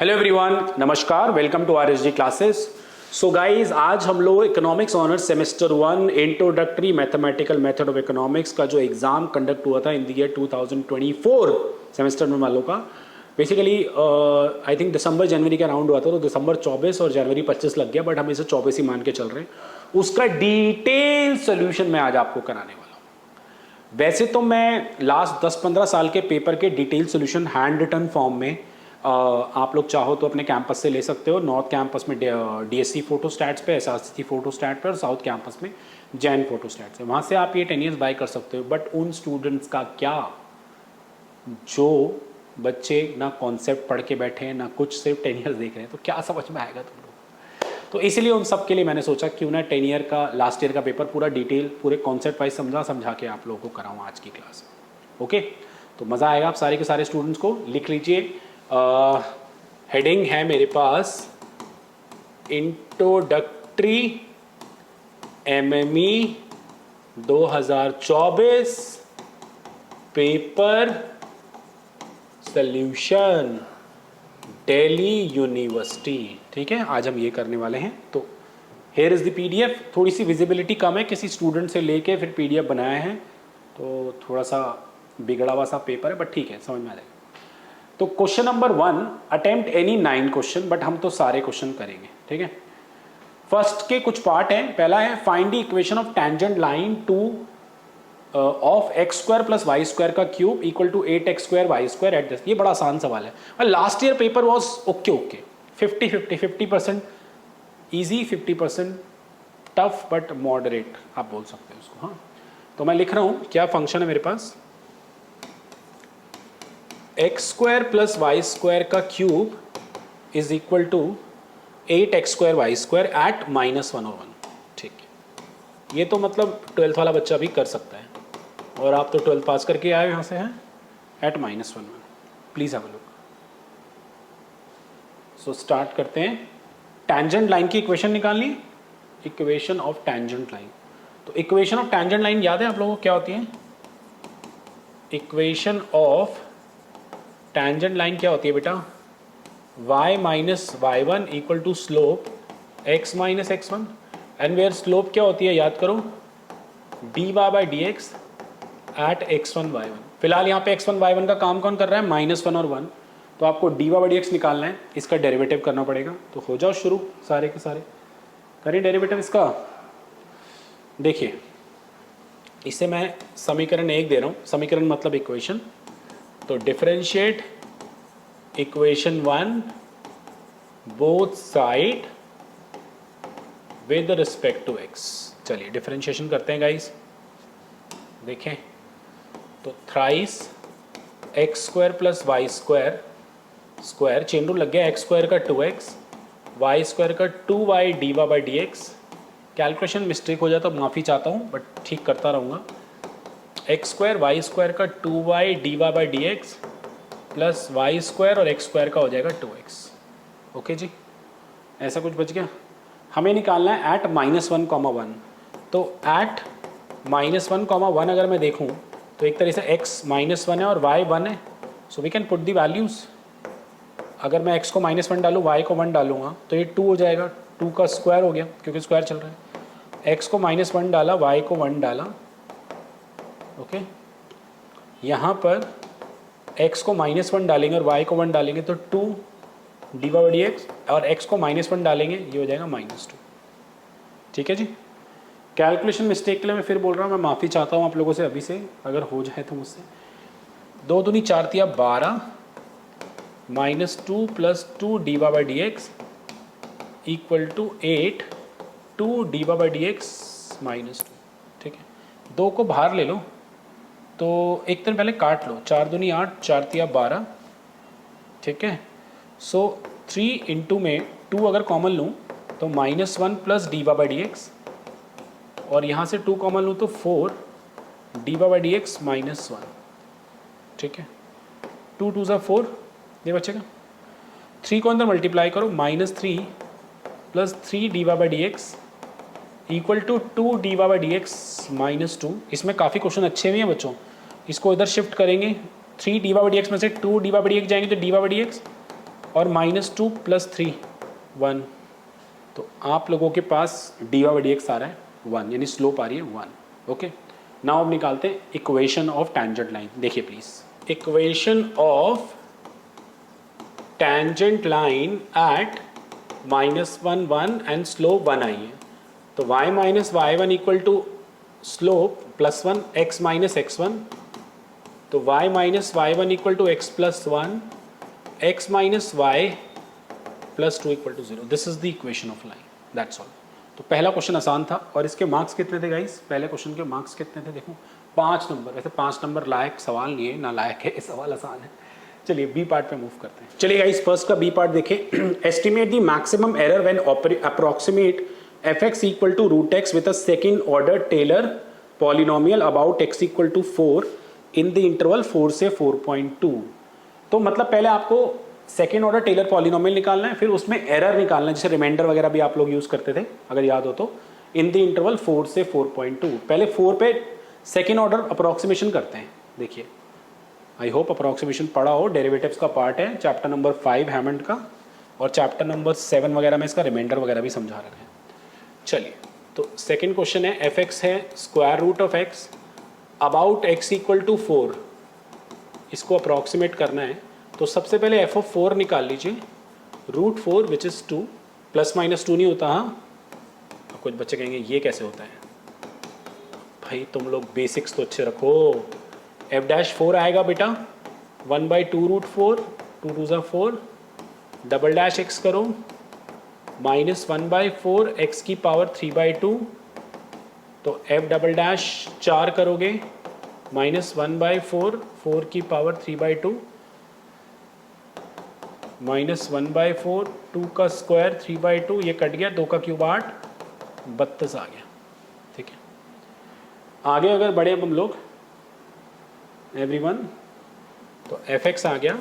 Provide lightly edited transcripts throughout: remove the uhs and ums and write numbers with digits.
Hello everyone, नमस्कार, welcome to RSD classes. So guys, आज हम लोग economics honours semester 1 introductory mathematical method of economics का जो एग्जाम कंडक्ट हुआ था इन द ईयर 2024 सेमेस्टर में वालों का, बेसिकली आई थिंक दिसंबर जनवरी का राउंड हुआ था, तो दिसंबर 24 और जनवरी 25 लग गया, बट हम इसे 24 ही मान के चल रहे हैं। उसका डिटेल सोल्यूशन मैं आज आपको कराने वाला हूँ। वैसे तो मैं लास्ट 10-15 साल के पेपर के detail solution hand written form में आप लोग चाहो तो अपने कैंपस से ले सकते हो। नॉर्थ कैंपस में डीएससी फोटोस्टैट्स पे, एसआरसीसी फोटोस्टैट पे, और साउथ कैंपस में जैन फोटोस्टैट से, वहाँ से आप ये 10 ईयर्स बाय कर सकते हो। बट उन स्टूडेंट्स का क्या जो बच्चे ना कॉन्सेप्ट पढ़ के बैठे हैं, ना कुछ, सिर्फ 10 ईयर्स देख रहे हैं, तो क्या समझ में आएगा तुम लोग। तो इसलिए उन सब के लिए मैंने सोचा क्यों ना 10 ईयर का लास्ट ईयर का पेपर पूरा डिटेल पूरे कॉन्सेप्ट वाइज समझा के आप लोगों को कराऊँ आज की क्लास में। ओके, तो मज़ा आएगा। आप सारे के सारे स्टूडेंट्स को लिख लीजिए। हेडिंग है मेरे पास introductory MME 2024 paper solution Delhi university. ठीक है, आज हम ये करने वाले हैं। तो हेयर इज द पीडीएफ। थोड़ी सी विजिबिलिटी कम है, किसी स्टूडेंट से लेके फिर पीडीएफ बनाया है, तो थोड़ा सा बिगड़ा हुआ सा पेपर है, बट ठीक है, समझ में आ जाएगा। तो question number 1, attempt any 9 question, but हम तो सारे क्वेश्चन करेंगे। ठीक है, फर्स्ट के कुछ पार्ट हैं। पहला है find the equation of tangent line to of x square plus Y square का cube equal to 8x square y square at this. ये बड़ा आसान सवाल है। और last year paper was okay 50% easy, 50% tough, but moderate आप बोल सकते हैं उसको। हाँ, तो मैं लिख रहा हूँ, क्या फंक्शन है मेरे पास, x square plus Y square का cube is equal to 8x square y square at -1 और 1। ठीक है, ये तो मतलब 12th वाला बच्चा भी कर सकता है, और आप तो 12th पास करके आए यहाँ से हैं। At -1 please have a look. So start करते हैं। टेंजेंट लाइन की इक्वेशन निकालनी, इक्वेशन ऑफ टेंजेंट लाइन। तो इक्वेशन ऑफ टेंजेंट लाइन याद है आप लोगों को क्या होती है? इक्वेशन ऑफ टेंजेंट लाइन क्या होती है बेटा? y minus y1 equal to slope x minus x1, and where slope क्या होती है याद करो, dy by D X at x1 y1। फिलहाल यहाँ पे x1 y1 का काम कौन कर रहा है? -1 और 1। तो आपको dy बाई डी एक्स निकालना है, इसका डेरिवेटिव करना पड़ेगा। तो हो जाओ शुरू, सारे के सारे करें डेरिवेटिव इसका। देखिए, इसे मैं समीकरण 1 दे रहा हूँ, समीकरण मतलब इक्वेशन। तो differentiate equation 1 both side with respect to x। चलिए डिफरेंशिएशन करते हैं गाइस। देखें तो thrice X square plus Y square, square chain rule लग गया, एक्स स्क्वायर का 2x, वाई स्क्वायर का 2y D Y by D X. Calculation mistake हो जाए तो माफ़ी चाहता हूँ, बट ठीक करता रहूँगा। एक्स स्क्वायर वाई स्क्वायर का 2y D Y by D X plus Y square और एक्स स्क्वायर का हो जाएगा 2x। ओके जी, ऐसा कुछ बच गया। हमें निकालना है एट -1, तो एट -1, अगर मैं देखूं तो एक तरह से x -1 है और y 1 है। So we can put the values. अगर मैं x को -1 डालूँ, y को 1 डालूंगा तो ये 2 हो जाएगा। 2 का स्क्वायर हो गया क्योंकि स्क्वायर चल रहा है। x को -1 डाला, y को 1 डाला। ओके, यहाँ पर x को -1 डालेंगे और y को 1 डालेंगे तो 2 डी बाई डी एक्स, और x को -1 डालेंगे, ये हो जाएगा -2। ठीक है जी। कैलकुलेशन मिस्टेक के लिए मैं फिर बोल रहा हूँ, मैं माफ़ी चाहता हूँ आप लोगों से अभी से, अगर हो जाए तो मुझसे। 2 दूनी 4 तिया 12 -2 plus 2 D by D X equal to 8 2 D by D X -2। ठीक है, 2 को बाहर ले लो, तो एक दिन पहले काट लो। 4 दूनी 8, 4 तिया 12। ठीक है, सो 3 इंटू में 2 अगर कॉमन लूँ तो -1 plus D by D x, और यहाँ से 2 कॉमन लूँ तो 4 डी बाई डी एक्स -1। ठीक है, 2 2 4, ये बचेगा। 3 को अंदर मल्टीप्लाई करो, -3 plus 3 D by D X equal to 2 D by D X -2। इसमें काफ़ी क्वेश्चन अच्छे भी हैं बच्चों, इसको इधर शिफ्ट करेंगे। 3 डी बाई डी एक्स में से 2 डी बाई डी एक्स जाएंगे तो डी बाई डी एक्स और -2 + 3 1, तो आप लोगों के पास dy/dx आ रहा है 1, यानी स्लोप आ रही है 1। ओके, नाउ अब निकालते हैं इक्वेशन ऑफ टेंजेंट लाइन। देखिए please, equation of tangent line at -1 1 and slope 1 आई है, तो y - y1 equal to slope +1 x - x1, तो y - y1 equal to x + 1, x - y + 2 equal to 0। This is the equation of line, that's all. तो पहला question आसान था, और इसके मार्क्स कितने थे गाइस? पहले क्वेश्चन के मार्क्स कितने थे? देखो 5 नंबर। वैसे 5 नंबर लायक सवाल नहीं है, ना लायक है, सवाल आसान है। चलिए बी पार्ट पे मूव करते हैं। चलिए गाइस, फर्स्ट का बी पार्ट देखें। Estimate the maximum error when approximate fx equal to √x with a second order Taylor polynomial about x equal to 4 in the interval 4 से 4.2। तो मतलब पहले आपको सेकेंड ऑर्डर टेलर पॉलिनोमियल निकालना है, फिर उसमें एरर निकालना है, जैसे रिमाइंडर वगैरह भी आप लोग यूज करते थे अगर याद हो तो, इन द इंटरवल 4 से 4.2। पहले 4 पे सेकेंड ऑर्डर अप्रोक्सीमेशन करते हैं। देखिए, आई होप अप्रोक्सीमेशन पढ़ा हो, डेरिवेटिव्स का पार्ट है चैप्टर नंबर 5 हैमंड का, और चैप्टर नंबर 7 वगैरह में इसका रिमाइंडर वगैरह भी समझा रखा है। चलिए, तो सेकेंड क्वेश्चन है f(x) है √x about x equal to 4, इसको अप्रॉक्सीमेट करना है। तो सबसे पहले f(4) निकाल लीजिए, √4 विच इज़ 2, +-2 नहीं होता। हाँ, कुछ बच्चे कहेंगे ये कैसे होता है? भाई तुम लोग बेसिक्स तो अच्छे रखो। f'4 आएगा बेटा 1/2 √4, 2 2 ज़ा 4, $x करो -1/4 x की पावर 3/2, तो f" 4 करोगे -1/4 4 की पावर 3/2 -1/4 2 का स्क्वायर 3/2, ये कट गया, 2 का क्यूब 8, 32 आ गया। ठीक है, आगे अगर बढ़े अब हम लोग एवरीवन, तो f(x) आ गया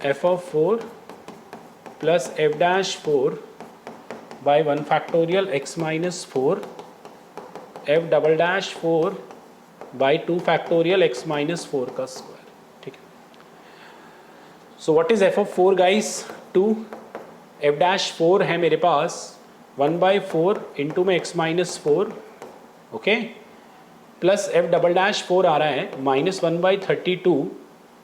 f(4) plus f'4 by 1 factorial x - 4, f"4 by 2 factorial x - 4 का स्क्वायर। ठीक है, so what is f(4) guys? 2, f'4 है मेरे पास 1/4 इंटू में x - 4, ओके, प्लस f'4 आ रहा है -1/32,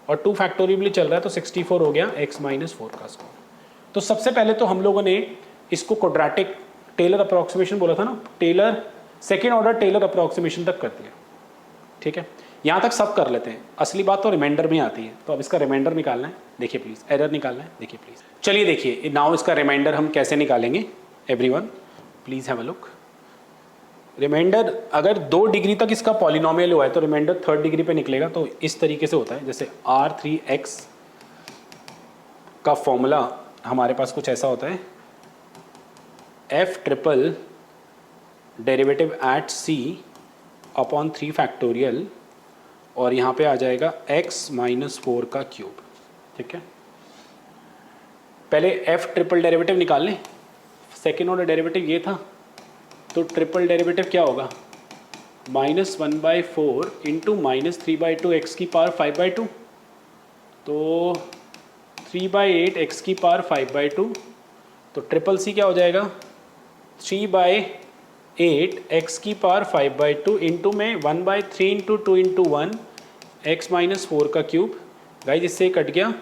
और 2 फैक्टोरियल चल रहा है, तो 64 हो गया x - 4 का स्क्वायर। तो सबसे पहले तो हम लोगों ने इसको क्वाड्रेटिक टेलर अप्रोक्सीमेशन बोला था ना, Taylor second order Taylor approximation तक कर दिया। ठीक है, यहाँ तक सब कर लेते हैं, असली बात तो रिमाइंडर में आती है। तो अब इसका रिमाइंडर निकालना है। देखिए प्लीज, एरर निकालना है। देखिए प्लीज, चलिए देखिए नाउ इसका रिमाइंडर हम कैसे निकालेंगे। Everyone please have a look. Remainder अगर 2 डिग्री तक इसका पॉलिनोमियल हुआ है तो रिमाइंडर 3rd डिग्री पे निकलेगा। तो इस तरीके से होता है, जैसे R3x का फॉर्मूला हमारे पास कुछ ऐसा होता है, f' derivative eight c upon 3 factorial, और यहाँ पे आ जाएगा x - 4 का क्यूब। ठीक है, पहले f' डेरिवेटिव निकाल लें। सेकेंड ऑर्डर डेरिवेटिव ये था, तो ट्रिपल डेरिवेटिव क्या होगा? -1/4 इंटू -3/2 x की पावर 5/2, तो 3/8 x की पावर 5/2, तो ट्रिपल सी क्या हो जाएगा? 3/8 x की पावर 5/2 इंटू में 1/3 इंटू 2 इंटू 1 x - 4 का क्यूब। गाइस इससे कट गया।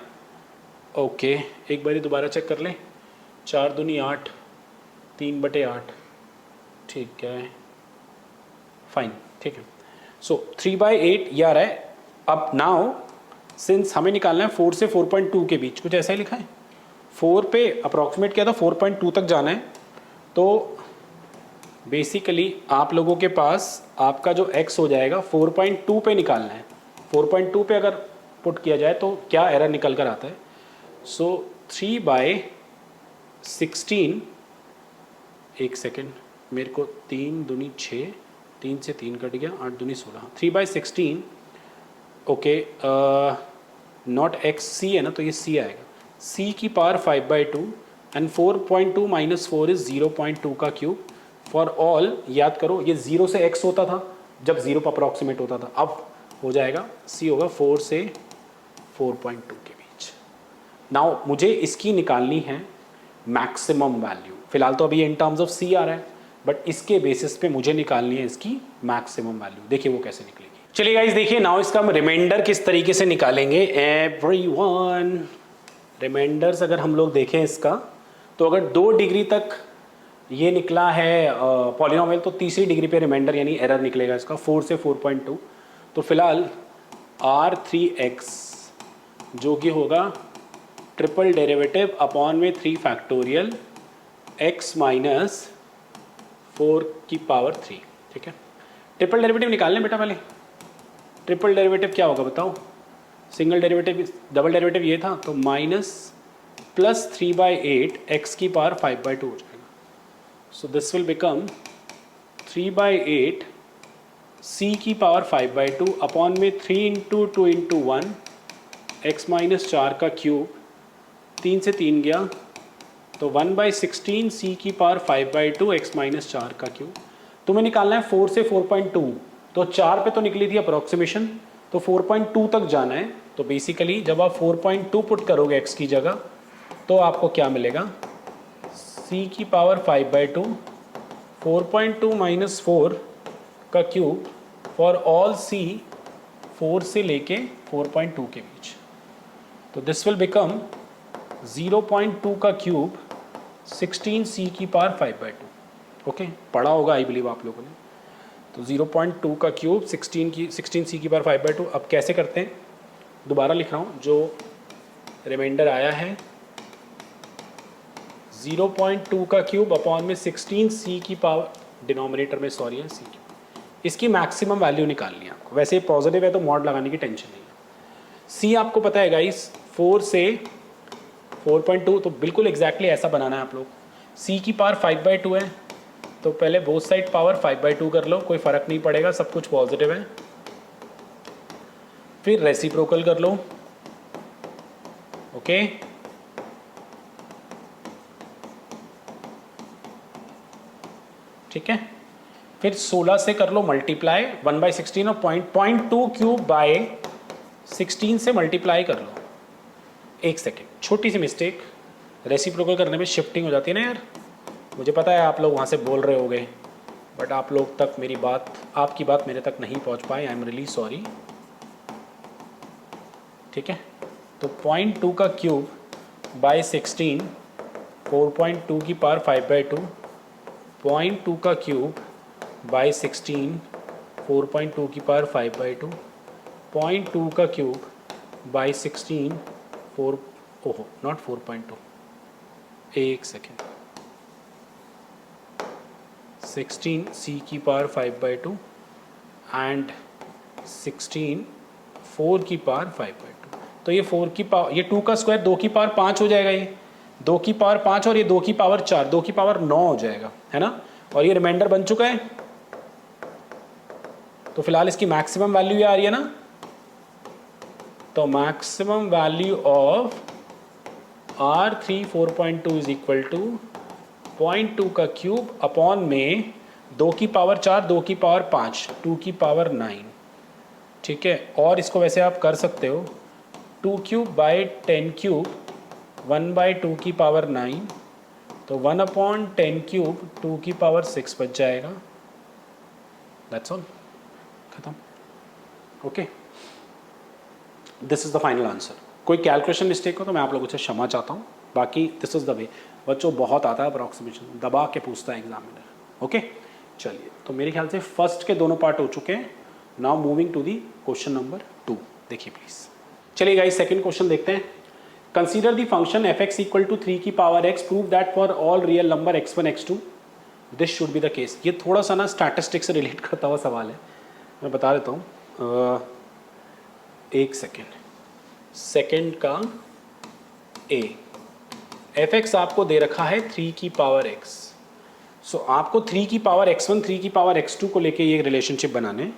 ओके, एक बारी दोबारा चेक कर लें। 4 दूनी 8, 3/8। ठीक है, फाइन। ठीक है, सो 3/8 ये आ रहा है। अब नाउ सिंस हमें निकालना है 4 से 4.2 के बीच, कुछ ऐसा ही लिखा है। 4 पे अप्रॉक्सीमेट किया था, 4.2 तक जाना है। तो बेसिकली आप लोगों के पास आपका जो x हो जाएगा 4.2 पे निकालना है। 4.2 पे अगर पुट किया जाए तो क्या एरर निकल कर आता है? सो 3/16, एक सेकेंड, मेरे को 3 दूनी 6, 3 से 3 कट गया, 8 दूनी 16, 3/16। ओके, नॉट एक्स सी है ना, तो ये सी आएगा, c की पावर 5/2 एंड 4.2 - 4 इज 0.2 का क्यूब। फॉर ऑल याद करो, ये 0 से x होता था जब 0 पर अप्रॉक्सीमेट होता था, अब हो जाएगा c होगा 4 से 4.2 के बीच। नाउ मुझे इसकी निकालनी है मैक्सिमम वैल्यू। फिलहाल तो अभी ये इन टर्म्स ऑफ सी आ रहा है, बट इसके बेसिस पे मुझे निकालनी है इसकी मैक्सिमम वैल्यू। देखिए वो कैसे निकलेगी। चलिए गाइस देखिए, नाउ इसका हम रिमाइंडर किस तरीके से निकालेंगे। एवरीवन, रिमाइंडर्स अगर हम लोग देखें इसका, तो अगर 2 डिग्री तक ये निकला है पॉलिनोमियल, तो तीसरी डिग्री पे रिमाइंडर यानी एरर निकलेगा इसका 4 से 4.2। तो फिलहाल R3x जो कि होगा ट्रिपल डेरिवेटिव अपॉन में 3 फैक्टोरियल x माइनस 4 की पावर 3। ठीक है, ट्रिपल डेरिवेटिव निकाल लें बेटा पहले। ट्रिपल डेरिवेटिव क्या होगा बताओ? सिंगल डेरिवेटिव, डबल डेरिवेटिव ये था, तो माइनस प्लस 3/8 x की पावर 5/2 हो जाएगा। So this will become 3/8 c की पावर 5/2 अपॉन में 3 इंटू 2 इंटू 1 x माइनस 4 का क्यूब, 3 से 3 गया तो 1/16 c की पावर 5/2 x माइनस 4 का क्यूब। तुम्हें निकालना है 4 से 4.2, तो 4 पे तो निकली थी अप्रोक्सीमेशन, तो 4.2 तक जाना है। तो बेसिकली जब आप 4.2 पुट करोगे x की जगह, तो आपको क्या मिलेगा? c की पावर 5/2 4.2 माइनस 4 का क्यूब फॉर ऑल c 4 से लेके 4.2 के बीच। तो दिस विल बिकम 0.2 का क्यूब 16c की पावर 5/2। ओके, पढ़ा होगा आई बिलीव आप लोगों ने। तो 0.2 का क्यूब 16c की पावर 5/2। अब कैसे करते हैं, दोबारा लिख रहा हूँ, जो रिमाइंडर आया है 0.2 का क्यूब अपॉन में 16c की पावर, डिनोमिनेटर में सॉरी है c की, इसकी मैक्सिमम वैल्यू निकालनी है आपको। वैसे पॉजिटिव है तो मॉड लगाने की टेंशन नहीं है। c आपको पता है गाइस 4 से 4.2, तो बिल्कुल एग्जैक्टली ऐसा बनाना है आप लोग। c की पावर 5/2 है, तो पहले बोथ साइड पावर 5/2 कर लो, कोई फर्क नहीं पड़ेगा, सब कुछ पॉजिटिव है। फिर रेसिप्रोकल कर लो। ओके, ठीक है। फिर 16 से कर लो मल्टीप्लाई 1/16 और 0.2 क्यूब बाय 16 से मल्टीप्लाई कर लो। एक सेकेंड, छोटी सी मिस्टेक, रेसिप्रोकल करने में शिफ्टिंग हो जाती है ना यार। मुझे पता है आप लोग वहाँ से बोल रहे होगे, बट आप लोग तक मेरी बात, आपकी बात मेरे तक नहीं पहुँच पाई। I am really sorry. ठीक है, तो 0.2 का क्यूब बाय 16 4.2 की पावर 5/2, 0.2 का क्यूब बाय 16 4.2 की पावर 5/2, 0.2 का क्यूब बाय 16 4, ओहो नॉट 4.2, एक सेकेंड, 16c की पावर 5/2 एंड 16 4 की पावर 5/2। तो ये 4 की पावर, ये 2 का स्क्वायर 2 की पावर 5 हो जाएगा, ये 2 की पावर 5 और ये 2 की पावर 4, 2 की पावर 9 हो जाएगा, है ना। और ये रिमाइंडर बन चुका है। तो फिलहाल इसकी मैक्सिमम वैल्यू ये आ रही है ना, तो maximum value of R3 4.2 is equal to 0.2 का क्यूब अपॉन में 2 की पावर 4, 2 की पावर 5, 2 की पावर 9। ठीक है, और इसको वैसे आप कर सकते हो 2 क्यूब बाय 10 क्यूब 1/2 की पावर 9, तो 1/10 क्यूब 2 की पावर 6 बच जाएगा। दैट्स ऑल, खत्म। Okay, this is the final answer. कोई कैलकुलेशन मिस्टेक हो तो मैं आप लोगों से क्षमा चाहता हूँ, बाकी दिस इज द वे। बच्चों बहुत आता है अप्रॉक्सीमेशन, दबा के पूछता है एग्जामिनर। ओके, चलिए, तो मेरे ख्याल से फर्स्ट के दोनों पार्ट हो चुके हैं। Now moving to the question number 2, देखिए प्लीज। चलिए गाइस, सेकंड क्वेश्चन देखते हैं। Consider the function f(x) equal to 3 की power x, prove that for all real number x1 x2 this should be the case. ये थोड़ा सा ना statistics से रिलेट करता हुआ सवाल है, मैं बता देता हूँ। एक सेकेंड, सेकेंड का a, f(x) आपको दे रखा है 3 की पावर x। सो आपको 3 की पावर x1 3 की पावर x2 को लेके ये रिलेशनशिप बनाने।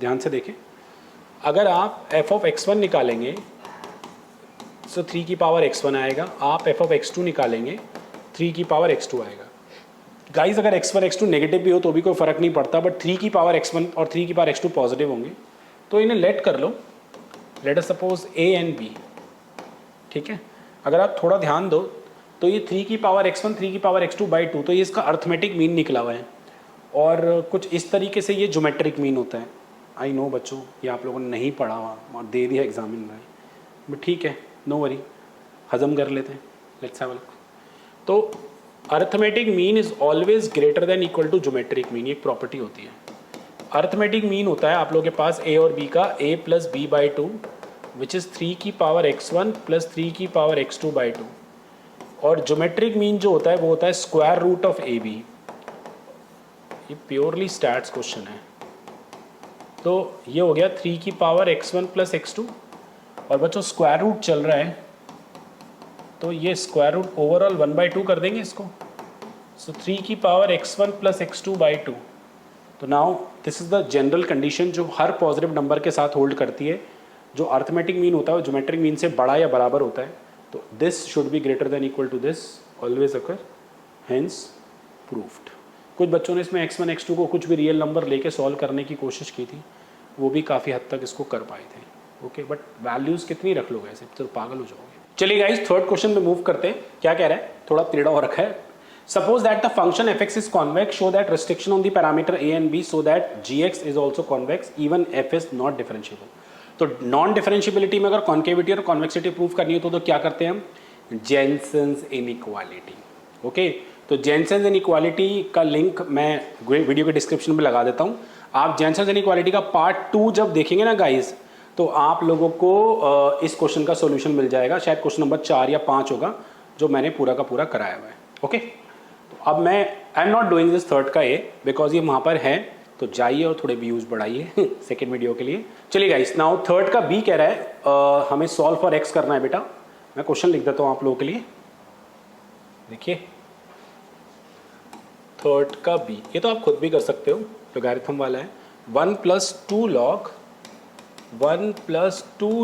ध्यान से देखें, अगर आप f(x1) निकालेंगे तो 3 की पावर x1 आएगा, आप f(x2) निकालेंगे 3 की पावर x2 आएगा। गाइस, अगर x1 x2 नेगेटिव भी हो तो भी कोई फर्क नहीं पड़ता, बट 3 की पावर x1 और 3 की पावर x2 पॉजिटिव होंगे, तो इन्हें लेट कर लो। Let us suppose a and b। ठीक है, अगर आप थोड़ा ध्यान दो तो ये 3 की पावर x1 3 की पावर x2 बाई 2, तो ये इसका अर्थमेटिक मीन निकला हुआ है और कुछ इस तरीके से ये ज्योमेट्रिक मीन होता है। आई नो बच्चों ये आप लोगों ने नहीं पढ़ा हुआ और दे दिया एग्जाम में, बट ठीक है, नो वरी, हजम कर लेते हैं। Let's have a look. तो arithmetic mean is always greater than equal to geometric mean, ये एक प्रॉपर्टी होती है। अर्थमेटिक मीन होता है आप लोगों के पास a और b का a plus B by 2 which is 3 की पावर x1 प्लस 3 की पावर x2 बाई 2, और ज्योमेट्रिक मीन जो होता है वो होता है square root of A B. ये प्योरली स्टैट्स क्वेश्चन है। तो ये हो गया 3 की पावर x1 प्लस x2, और बच्चों स्क्वायर रूट चल रहा है तो ये स्क्वायर रूट ओवरऑल 1/2 कर देंगे इसको। सो 3 की power x1 plus x2 by 2। तो now this is the general condition जो हर पॉजिटिव नंबर के साथ होल्ड करती है। जो अर्थमेटिक मीन होता है वो ज्योमेट्रिक मीन से बड़ा या बराबर होता है। तो this should be greater than equal to this, always occur, hence proved. कुछ बच्चों ने इसमें x1 x2 को कुछ भी रियल नंबर लेके सॉल्व करने की कोशिश की थी, वो भी काफ़ी हद तक इसको कर पाए थे। ओके, बट वैल्यूज़ कितनी रख लोगे ऐसे, तो पागल हो जाओगे। चलिए गाइस थर्ड क्वेश्चन में मूव करते हैं। क्या कह रहा है, थोड़ा टेढ़ा हो रखा है। Suppose that the function fx is convex, show that restriction on the parameter a and b so that gx is also convex, even f is not differentiable। तो नॉन डिफरेंशियबिलिटी में अगर कॉन्केविटी और कॉन्वेक्सिटी प्रूव करनी हो तो क्या करते हैं हम, जेनसेंस इनइक्वालिटी। ओके, तो जेनसेंस इनइक्वालिटी का लिंक मैं वीडियो के डिस्क्रिप्शन में लगा देता हूँ। आप जेनसेंस इनइक्वालिटी का पार्ट 2 जब देखेंगे ना गाइज, तो आप लोगों को इस क्वेश्चन का सोल्यूशन मिल जाएगा। शायद क्वेश्चन नंबर 4 या 5 होगा जो मैंने पूरा का पूरा कराया हुआ है। ओके, तो अब मैं I am not doing this third का ए बिकॉज ये वहाँ पर है, तो जाइए और थोड़े व्यूज़ बढ़ाइए सेकेंड वीडियो के लिए। चलिए गाइस, नाउ थर्ड का बी कह रहा है हमें सॉल्व फॉर एक्स करना है बेटा। मैं क्वेश्चन लिख देता हूँ आप लोगों के लिए, देखिए थर्ड का बी, ये तो आप खुद भी कर सकते हो, लोगैरिथम वाला है। 1 plus 2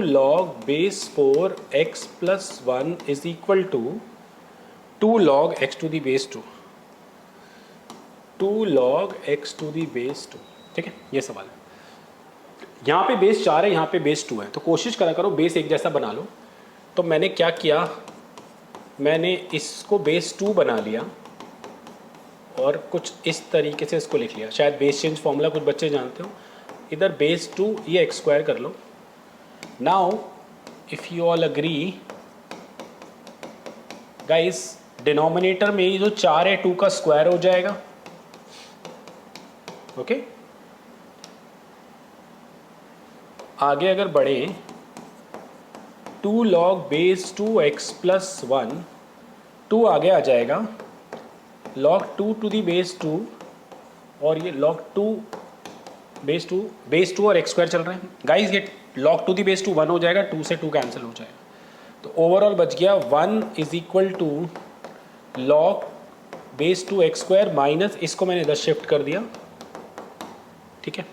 log base 4 x plus 1 is equal to 2 log x to the base 2, 2 log x to the base 2। ठीक है, ये सवाल है। यहाँ पे बेस 4 है, यहाँ पे बेस 2 है, तो कोशिश करा करो बेस एक जैसा बना लो। तो मैंने क्या किया, मैंने इसको बेस 2 बना लिया और कुछ इस तरीके से इसको लिख लिया। शायद बेस चेंज फॉर्मूला कुछ बच्चे जानते हो। इधर बेस 2 ये x स्क्वायर कर लो। Now if you all agree guys, denominator में ये जो 4 है 2 का स्क्वायर हो जाएगा। ओके, आगे अगर बढ़े 2 log बेस 2 x प्लस 1, 2 आगे आ जाएगा log 2 टू दी बेस 2, और ये log 2 बेस 2 और x स्क्वायर चल रहे हैं गाइस। ये log 2 दी बेस 2 1 हो जाएगा, 2 से 2 कैंसिल हो जाएगा, तो ओवरऑल बच गया 1 is equal to log base 2 x square minus इसको मैंने इधर शिफ्ट कर दिया। ठीक है,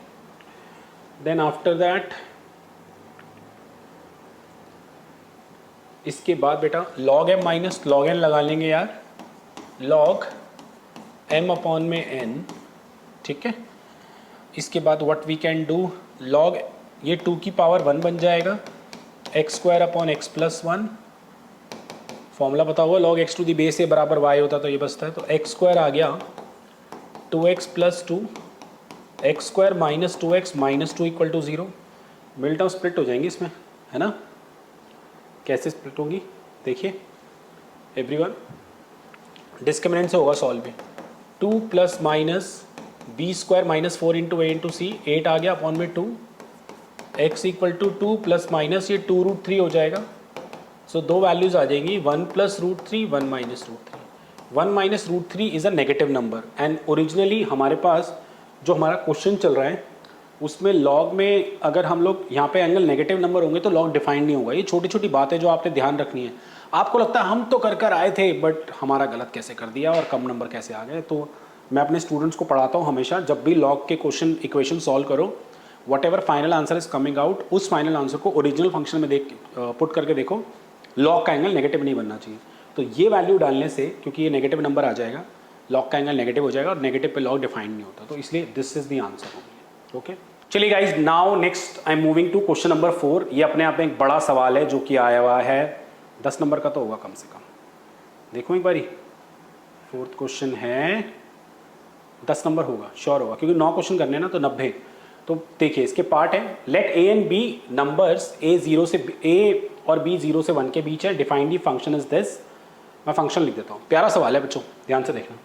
देन आफ्टर दैट इसके बाद बेटा log m minus log n लगा लेंगे यार, log m अपॉन में n। ठीक है, इसके बाद what we can do, log ये 2 की पावर 1 बन जाएगा, x square upon x plus 1। Formula पता हुआ, log x to the base a बराबर y होता तो ये बचता है, तो x स्क्वायर आ गया 2x plus 2, x square minus 2x minus 2 equal to 0। Mid term split हो जाएंगी इसमें, है ना। कैसे स्प्लिट होंगी देखिए एवरीवन, डिस्क्रिमिनेंट से होगा सॉल्व भी। 2 plus minus b square minus 4 into a into c, 8 आ गया अपॉन में 2, x equal to 2 plus minus ये 2 रूट 3 हो जाएगा। सो दो वैल्यूज आ जाएंगी, 1 plus root 3, 1 minus root 3। 1 minus root 3 is a negative number, and originally हमारे पास जो हमारा क्वेश्चन चल रहा है उसमें लॉग में अगर हम लोग यहाँ पे एंगल नेगेटिव नंबर होंगे तो लॉग डिफाइंड नहीं होगा। ये छोटी छोटी बातें जो आपने ध्यान रखनी है। आपको लगता है हम तो कर आए थे, बट हमारा गलत कैसे कर दिया और कम नंबर कैसे आ गए। तो मैं अपने स्टूडेंट्स को पढ़ाता हूँ हमेशा, जब भी लॉग के क्वेश्चन इक्वेशन सॉल्व करो, what ever final answer is coming out, उस फाइनल आंसर को ओरिजिनल फंक्शन में पुट करके देखो, लॉग का एंगल नेगेटिव नहीं बनना चाहिए। तो ये वैल्यू डालने से, क्योंकि ये नेगेटिव नंबर आ जाएगा, लॉग का एंगल नेगेटिव हो जाएगा और नेगेटिव पे लॉग डिफाइंड नहीं होता, तो इसलिए this is the answer. Okay, चलिए guys, now next I am moving to question number 4। ये अपने आप में एक बड़ा सवाल है जो कि आया हुआ है 10 नंबर का तो होगा कम से कम। देखो एक बारी, फोर्थ क्वेश्चन है, 10 नंबर होगा, श्योर होगा, क्योंकि 9 क्वेश्चन करने हैं ना, तो 90। तो देखिए इसके पार्ट है, let a and b numbers a और बी 0 से 1 के बीच है, define the function is this. मैं फंक्शन लिख देता हूँ, प्यारा सवाल है बच्चों, ध्यान से देखना,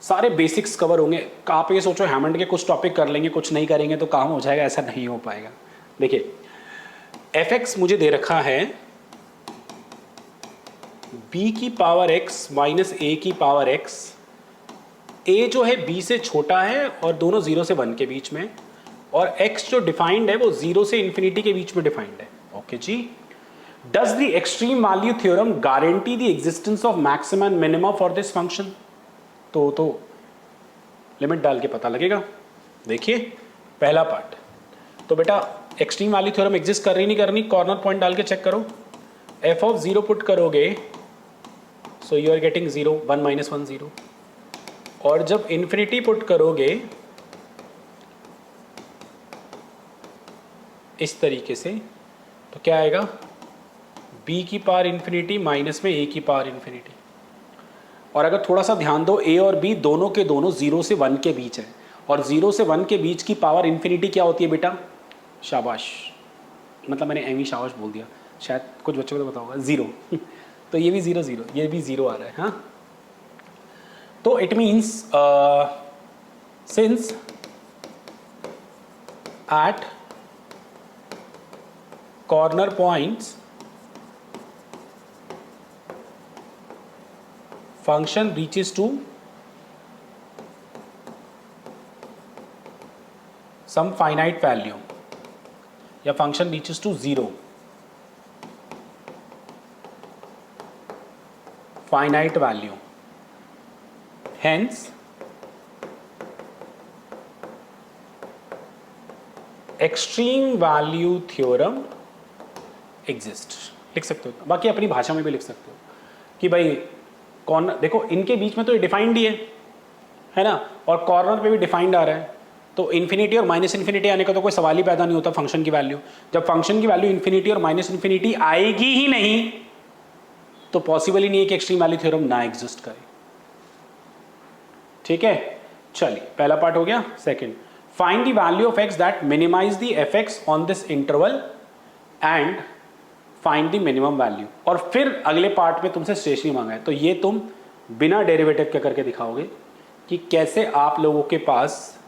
सारे बेसिक्स कवर होंगे। आप ये सोचो हैमंड के कुछ टॉपिक कर लेंगे, कुछ नहीं करेंगे तो काम हो जाएगा, ऐसा नहीं हो पाएगा। देखिए एफ एक्स मुझे दे रखा है b की पावर x माइनस ए की पावर x। a जो है b से छोटा है और दोनों 0 से 1 के बीच में, और x जो डिफाइंड है वो 0 से इंफिनिटी के बीच में डिफाइंड है। ओके जी। Does the extreme value theorem guarantee the existence of maximum and minimum for this function? तो लिमिट डाल के पता लगेगा। देखिए पहला पार्ट, तो बेटा एक्सट्रीम वैल्यू थ्योरम एग्जिस्ट कर रही नहीं करनी, कॉर्नर पॉइंट डाल के चेक करो। f ऑफ 0 पुट करोगे, so you are getting 0, 1 minus 1 0। और जब इन्फिनिटी पुट करोगे इस तरीके से, तो क्या आएगा, b की पावर इन्फिनिटी माइनस में a की पावर इन्फिनिटी। और अगर थोड़ा सा ध्यान दो, a और b दोनों के दोनों 0 से 1 के बीच है, और 0 से 1 के बीच की पावर इन्फिनिटी क्या होती है बेटा? शाबाश, मतलब मैंने एम ही शाबाश बोल दिया, शायद कुछ बच्चों को तो पता होगा, 0 तो ये भी 0 0, ये भी 0 आ रहा है। हाँ, तो it means since at corner points function reaches to some finite value, या function reaches to 0, finite value, hence extreme value theorem exists। लिख सकते हो, बाकी अपनी भाषा में भी लिख सकते हो कि भाई कॉर्नर देखो, इनके बीच में तो ये डिफाइंड ही है ना, और कॉर्नर पे भी डिफाइंड आ रहा है, तो इन्फिनिटी और माइनस इन्फिनिटी आने का तो कोई सवाल ही पैदा नहीं होता फंक्शन की वैल्यू। जब फंक्शन की वैल्यू इन्फिनिटी और माइनस इन्फिनिटी आएगी ही नहीं, तो पॉसिबल ही नहीं है कि एक्सट्रीम वैल्यू थ्योरम ना एग्जिस्ट करे। ठीक है, चलिए पहला पार्ट हो गया। Second, find the value of x that minimize the f x on this interval and find the minimum value. और फिर अगले पार्ट में तुमसे स्टेशनरी मांगा है, तो ये तुम बिना डेरिवेटिव के करके दिखाओगे कि कैसे आप लोगों के पास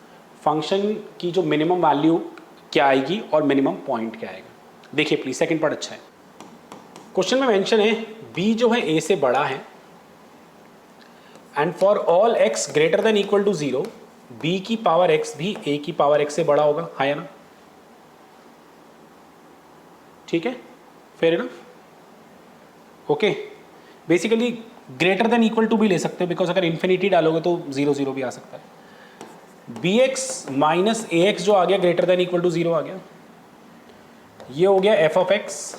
फंक्शन की जो मिनिमम वैल्यू क्या आएगी और मिनिमम पॉइंट क्या आएगा। देखिए प्लीज, सेकंड पार्ट अच्छा है। क्वेश्चन में मेंशन है b जो है a से बड़ा है, and for all x greater than equal to 0 b की पावर x भी a की पावर x से बड़ा होगा। हाँ या ना? ठीक है, fair enough. Okay, basically greater than equal to भी ले सकते हो, बिकॉज अगर इन्फिनिटी डालोगे तो 0 0 भी आ सकता है। B x minus a x जो आ गया ग्रेटर देन इक्वल टू 0 आ गया, ये हो गया एफ ऑफ एक्स।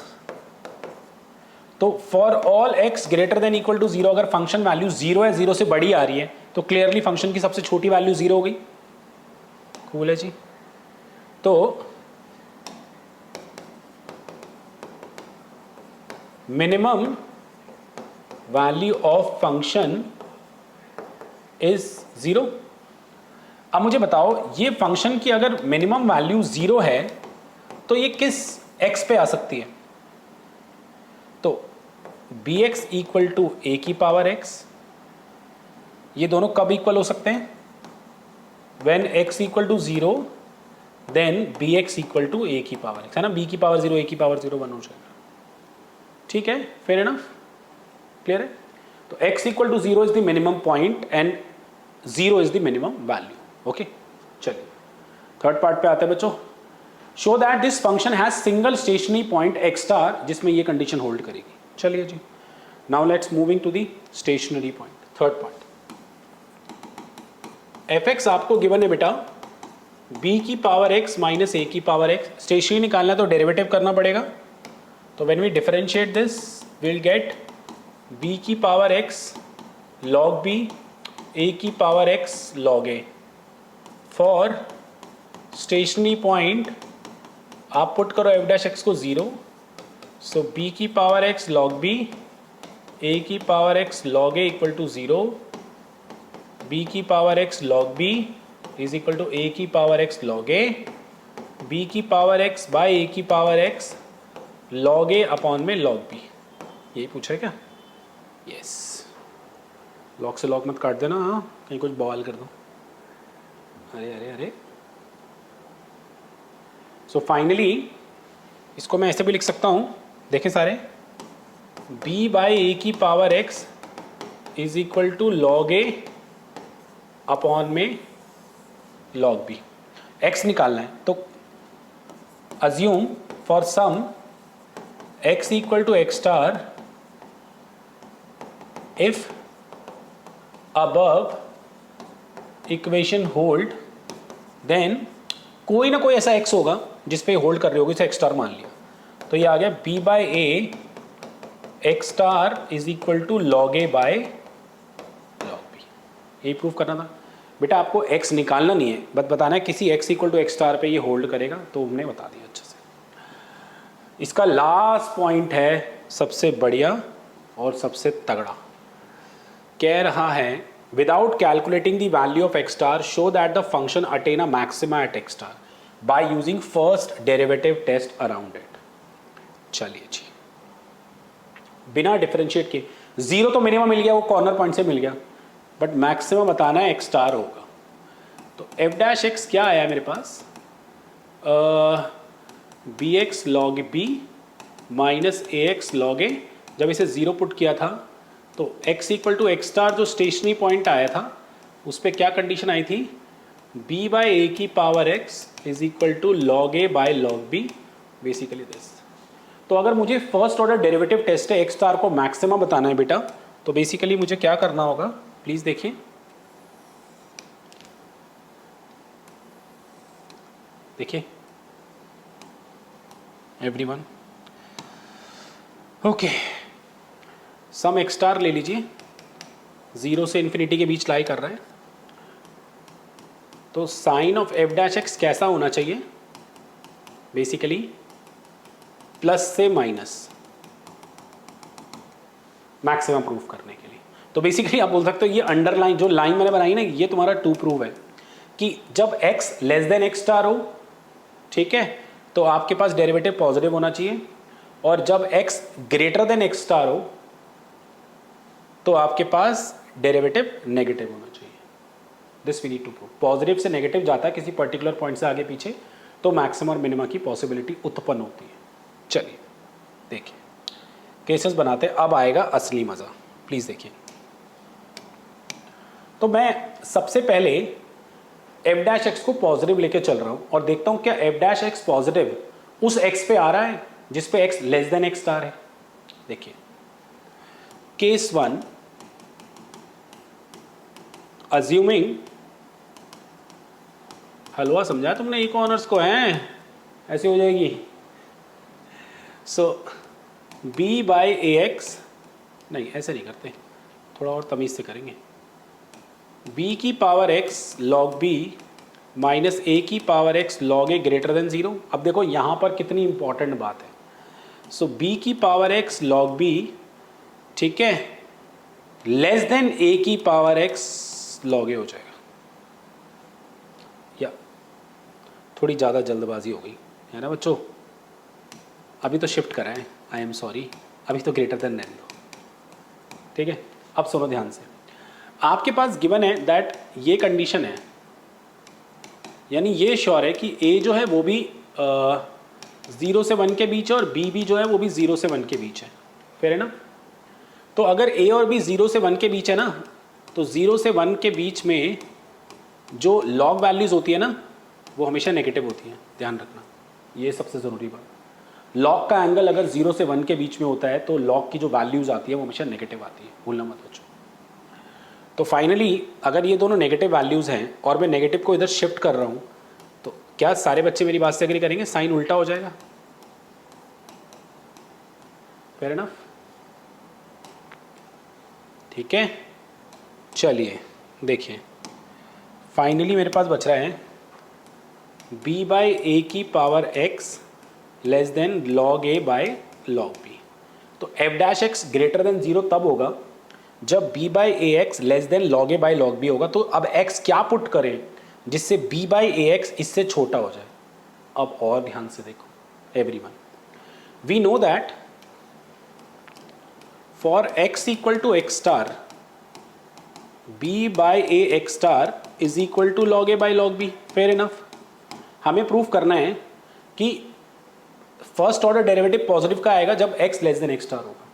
तो for all x greater than equal to 0 अगर फंक्शन वैल्यू 0 है, 0 से बड़ी आ रही है, तो क्लियरली फंक्शन की सबसे छोटी वैल्यू 0 हो गई। कूल है जी। तो minimum value of function is 0। अब मुझे बताओ, ये फंक्शन की अगर मिनिमम वैल्यू 0 है तो ये किस x पे आ सकती है? तो bx इक्वल टू ए की पावर x, ये दोनों कब इक्वल हो सकते हैं? When x equal to 0 then bx equal to a की पावर x, है ना? b की पावर 0 ए की पावर 0 1 हो जाएगा। ठीक है, फेयर इनफ, क्लियर है? तो x equal to 0 is the minimum point and 0 is the minimum value. Okay, चलिए थर्ड पार्ट पे आते हैं बच्चों। Show that this function has single stationary point x star, जिसमें ये कंडीशन होल्ड करेगी। चलिए जी, now let's moving to the stationary point. Third part, f(x) आपको गिवन है बेटा b की पावर x माइनस a की पावर x। स्टेशनरी निकालना है तो डेरिवेटिव करना पड़ेगा। तो when we differentiate this will get b की power x log b, a की power x log a। For stationary point आप पुट करो f डैश x को 0 सो b की power x log b, a की power x log a equal to 0, b की power x log b is equal to a की power x log a, b की power x by a की power x log a upon में log b। यही पूछा है क्या? Yes. Log से लॉग मत काट देना, हाँ कहीं कुछ बवाल कर दो। अरे अरे अरे। सो फाइनली इसको मैं ऐसे भी लिख सकता हूँ, देखें सारे, b बाई ए की power x is equal to log a upon में लॉग b। x निकालना है तो assume for some x equal to x star if above equation होल्ड, देन कोई ना कोई ऐसा x होगा जिस पे होल्ड कर रही होगी, इसे x स्टार मान लिया, तो ये आ गया b by a x star is equal to log a by log b. यही प्रूव करना था बेटा। आपको x निकालना नहीं है, बस बताना है किसी x equal to x star पे ये होल्ड करेगा, तो हमने बता दिया अच्छे से। इसका लास्ट पॉइंट है सबसे बढ़िया और सबसे तगड़ा, कह रहा है without calculating the value of x star show that the function attain a maxima at x star by using first derivative test around it. चलिए जी, बिना डिफरेंशिएट के, जीरो तो मिनिमम मिल गया, वो कॉर्नर पॉइंट से मिल गया, बट मैक्सिमम बताना है x स्टार होगा। तो f डैश x क्या आया मेरे पास, bx log b minus ax log a। जब इसे जीरो पुट किया था तो x equal to x star जो स्टेशनरी पॉइंट आया था उस पर क्या कंडीशन आई थी, b बाय ए की power x is equal to log a by log b, basically this. तो अगर मुझे फर्स्ट ऑर्डर डेरिवेटिव टेस्ट है x स्टार को मैक्सिमा बताना है बेटा, तो बेसिकली मुझे क्या करना होगा, प्लीज देखिए, देखिए एवरीवन, ओके, सम x स्टार ले लीजिए, जीरो से इन्फिनिटी के बीच लाई कर रहा है, तो sign of f dash x कैसा होना चाहिए, बेसिकली प्लस से माइनस, मैक्सिमम प्रूफ करने के लिए। तो बेसिकली आप बोल सकते हो ये अंडरलाइन जो लाइन मैंने बनाई ना, ये तुम्हारा टू प्रूव है कि जब x less then x star हो, ठीक है, तो आपके पास डेरिवेटिव पॉजिटिव होना चाहिए, और जब x greater than x star हो तो आपके पास डेरिवेटिव नेगेटिव होना चाहिए। This we need to prove. Positive से नेगेटिव जाता है किसी पर्टिकुलर पॉइंट से आगे पीछे, तो मैक्सिमम और मिनिमा की पॉसिबिलिटी उत्पन्न होती है। चलिए देखिए, केसेस बनाते हैं, अब आएगा असली मजा, प्लीज देखिए। तो मैं सबसे पहले f डैश एक्स को पॉजिटिव लेके चल रहा हूं और देखता हूं क्या f डैश एक्स पॉजिटिव उस x पे आ रहा है जिस पे x less then x star है। देखिए केस वन, अज्यूमिंग, हलवा समझा तुमने, इकोनर्स को हैं, ऐसे हो जाएगी। सो b बाई ए एक्स, नहीं ऐसे नहीं करते, थोड़ा और तमीज से करेंगे, b की power x log b minus a की power x log a greater than 0। अब देखो यहाँ पर कितनी इंपॉर्टेंट बात है। सो b की पावर x log b, ठीक है, लेस देन a की पावर x log a हो जाएगा। या थोड़ी ज़्यादा जल्दबाजी हो गई है ना बच्चों, अभी तो शिफ्ट करा है, आई एम सॉरी, अभी तो ग्रेटर देन रहने दो, ठीक है। अब सुनो ध्यान से, आपके पास गिवन है दैट ये कंडीशन है, यानी ये श्योर है कि a जो है वो भी 0 से 1 के बीच है और b भी जो है वो भी 0 से 1 के बीच है, फिर है ना। तो अगर a और b 0 से 1 के बीच है ना, तो 0 से 1 के बीच में जो लॉग वैल्यूज होती है ना वो हमेशा नेगेटिव होती है, ध्यान रखना, ये सबसे ज़रूरी बात। लॉग का एंगल अगर 0 से 1 के बीच में होता है तो लॉग की जो वैल्यूज आती है वो हमेशा नेगेटिव आती है, भूलना मत बच्चों। तो फाइनली अगर ये दोनों नेगेटिव वैल्यूज़ हैं और मैं नेगेटिव को इधर शिफ्ट कर रहा हूँ, तो क्या सारे बच्चे मेरी बात से एग्री करेंगे, साइन उल्टा हो जाएगा, फेयर इनफ, ठीक है। चलिए देखिए, फाइनली मेरे पास बच रहा है b बाई ए की power x less than log a by log b. तो f dash x greater than 0 तब होगा जब b by a x less than log a by log b होगा। तो अब x क्या पुट करें जिससे b बाई ए एक्स इससे छोटा हो जाए। अब और ध्यान से देखो everyone, we know that for x equal to x star b by a x star is equal to log a by log b. Fair enough. हमें प्रूव करना है कि फर्स्ट ऑर्डर डेरिवेटिव पॉजिटिव का आएगा जब x less than x star होगा।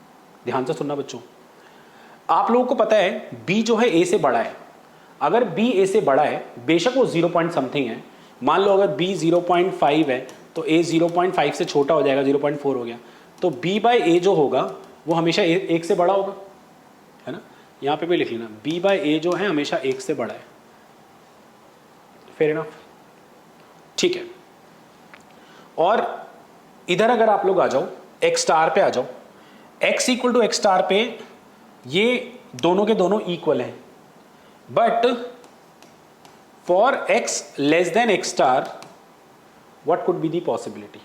ध्यान से सुनना बच्चों, आप लोगों को पता है b जो है a से बड़ा है। अगर b a से बड़ा है, बेशक वो 0 पॉइंट समथिंग है, मान लो अगर b 0.5 है तो a 0.5 से छोटा हो जाएगा, 0.4 हो गया, तो b बाई a जो होगा वो हमेशा 1 से बड़ा होगा, है ना। यहाँ पे भी लिख लेना, b बाई a जो है हमेशा 1 से बड़ा है। फेयर इनफ, ठीक है। और इधर अगर आप लोग आ जाओ x स्टार पे आ जाओ, x equal to x star पे ये दोनों के दोनों इक्वल हैं, but for x less than x star what could be the possibility.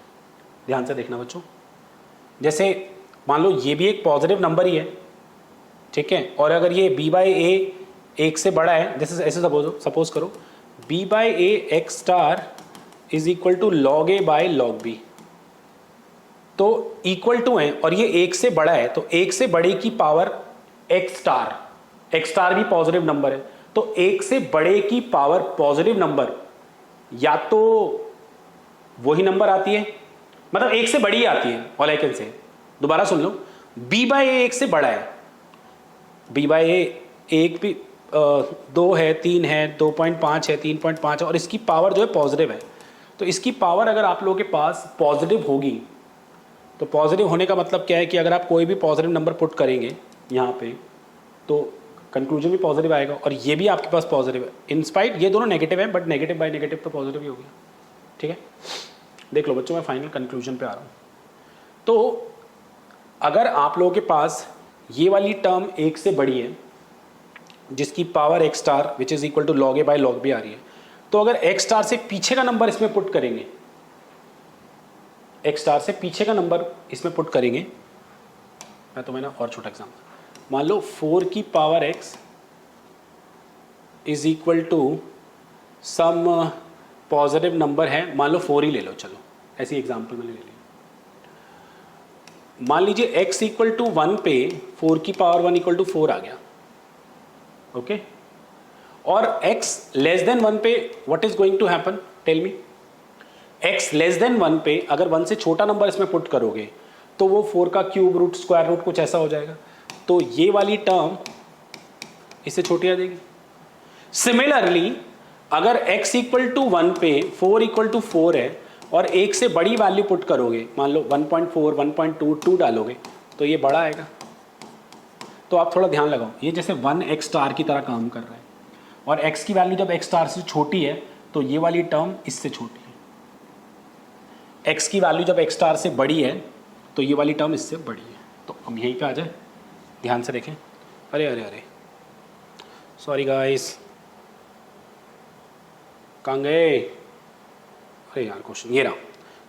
ध्यान से देखना बच्चों, जैसे मान लो ये भी एक पॉजिटिव नंबर ही है, ठीक है, और अगर ये b बाई ए 1 से बड़ा है, जैसे ऐसे सपोज करो b by a x star is equal to log a by log b, तो इक्वल टू है और ये 1 से बड़ा है, तो 1 से बड़े की पावर एक्स स्टार भी पॉजिटिव नंबर है, तो 1 से बड़े की पावर पॉजिटिव नंबर या तो वही नंबर आती है, मतलब 1 से बड़ी आती है। ऑल आई कैन से, दोबारा सुन लो, b बाई ए 1 से बड़ा है, b बाई ए 1 भी 2 है, 3 है, 2.5 है, 3.5 है, और इसकी पावर जो है पॉजिटिव है। तो इसकी पावर अगर आप लोगों के पास पॉजिटिव होगी, तो पॉजिटिव होने का मतलब क्या है कि अगर आप कोई भी पॉजिटिव नंबर पुट करेंगे यहाँ पे तो कंक्लूजन भी पॉजिटिव आएगा, और ये भी आपके पास पॉजिटिव है। इंस्पाइट ये दोनों नेगेटिव है, बट नेगेटिव बाय नेगेटिव तो पॉजिटिव ही हो गया, ठीक है। देख लो बच्चों, मैं फाइनल कंक्लूजन पे आ रहा हूँ। तो अगर आप लोगों के पास ये वाली टर्म 1 से बड़ी है जिसकी power x star which is equal to log a by log b आ रही है, तो अगर एक्स स्टार से पीछे का नंबर इसमें पुट करेंगे, एक्स स्टार से पीछे का नंबर इसमें पुट करेंगे, मैं तुम्हें ना और छोटा एग्जाम्पल, मान लो 4 की power x is equal to some positive number है, मान लो 4 ही ले लो, चलो ऐसी एग्जाम्पल मैंने ले लिया। मान लीजिए x इक्वल टू 1 पे 4 की पावर 1 इक्वल टू 4 आ गया, ओके। और x लेस देन 1 पे what is going to happen, tell me. x less than 1 पे अगर 1 से छोटा नंबर इसमें पुट करोगे तो वो 4 का क्यूब रूट स्क्वायर रूट कुछ ऐसा हो जाएगा, तो ये वाली टर्म इससे छोटी आ जाएगी। सिमिलरली अगर x इक्वल टू 1 पे 4 इक्वल टू 4 है और 1 से बड़ी वैल्यू पुट करोगे, मान लो 1.4 1.2 2 डालोगे तो ये बड़ा आएगा। तो आप थोड़ा ध्यान लगाओ, ये जैसे 1x स्टार की तरह काम कर रहा है, और x की वैल्यू जब x स्टार से छोटी है तो ये वाली टर्म इससे छोटी है, x की वैल्यू जब x स्टार से बड़ी है तो ये वाली टर्म इससे बड़ी है। तो हम यहीं पे आ जाए, ध्यान से देखें। अरे अरे अरे सॉरी गाइस, कहाँ गए, अरे यार क्वेश्चन ये रहा।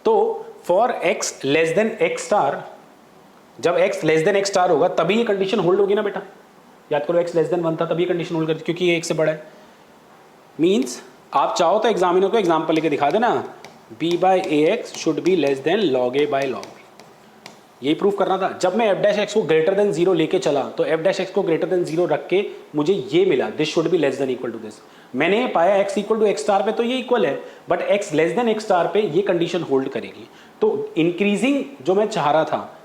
तो for x less than x star, जब x less than x star होगा तभी ये कंडीशन होल्ड होगी ना बेटा, याद करो x लेस देन 1 था तभी कंडीशन होल्ड करती, क्योंकि ये 1 से बड़ा है। मीन्स आप चाहो तो एग्जामिनर को एग्जाम्पल लेके दिखा देना, b by a x should be less than log a by log b, यही प्रूफ करना था। जब मैं f डैश एक्स को ग्रेटर देन 0 लेके चला तो f डैश एक्स को ग्रेटर देन 0 रख के मुझे ये मिला, this should be less than equal to this. मैंने पाया x equal to x star पे तो ये इक्वल है, but x less than x star पे ये कंडीशन होल्ड करेगी। तो इंक्रीजिंग जो मैं चाह रहा था,